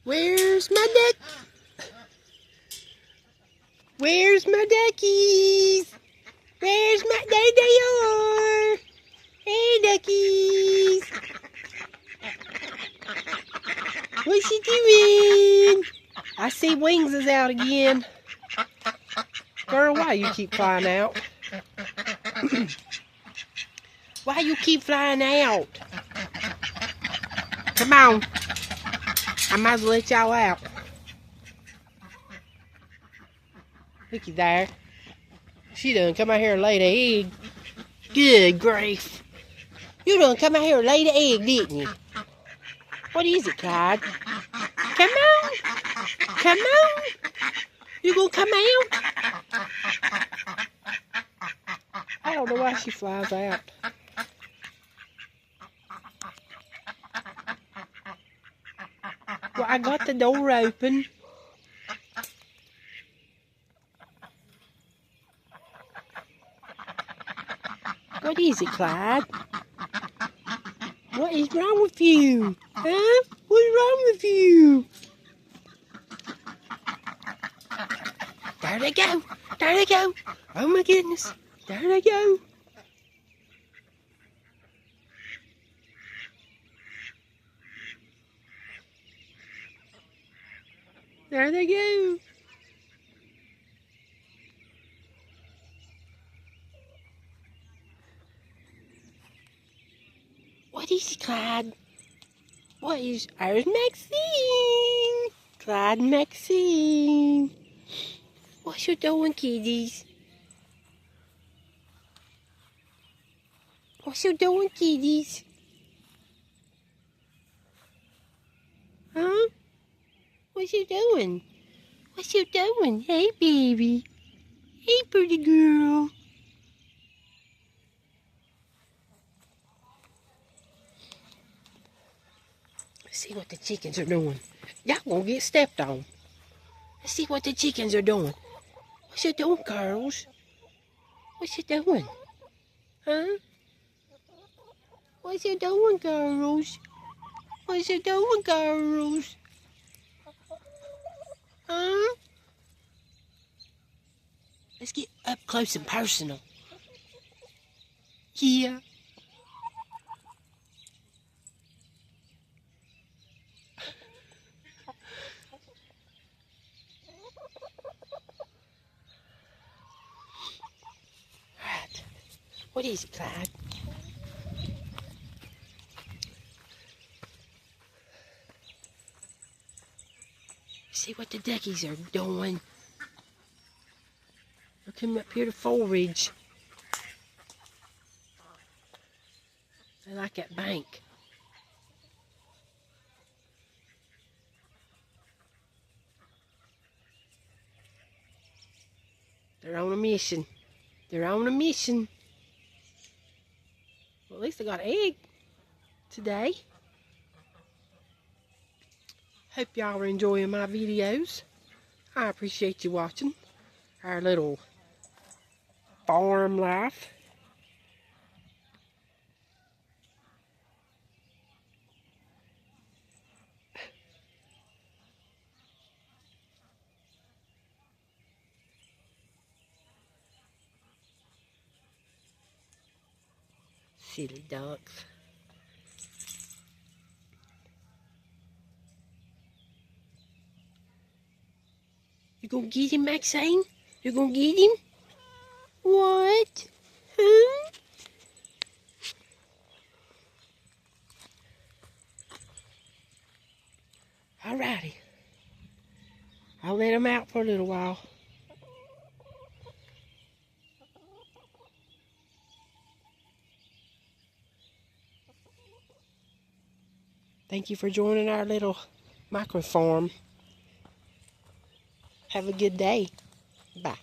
Where's my duck? Where's my duckies? Where's my... There they are! Hey, duckies! What's she doing? I see wings is out again. Girl, why you keep flying out? Why you keep flying out? Come on. I might as well let y'all out. Looky there. She done come out here and laid an egg. Good grief. You done come out here and laid an egg, didn't you? What is it, Clyde? Come on. Come on. You gonna come out? I don't know why she flies out. Well, I got the door open. What is it, Clyde? What is wrong with you? Huh? What's wrong with you? There they go. There they go. Oh my goodness. There they go. There they go. What is it, Clyde? What is... There's Maxine. Clyde and Maxine. What you doing, kiddies? What you doing, kiddies? Huh? What you doing? What you doing? Hey, baby. Hey, pretty girl. Let's see what the chickens are doing. Y'all gonna get stepped on. Let's see what the chickens are doing. What you doing, girls? What you doing? Huh? What you doing, girls? What you doing, girls? Huh? Let's get up close and personal. Yeah. Right. What is it, Clyde? See what the duckies are doing. They're coming up here to forage. They like that bank. They're on a mission. They're on a mission. Well, at least they got an egg today. Hope y'all are enjoying my videos. I appreciate you watching our little farm life. Silly ducks. You gonna get him, Maxine? You gonna get him? What? Huh? Alrighty. I'll let him out for a little while. Thank you for joining our little micro farm. Have a good day. Bye.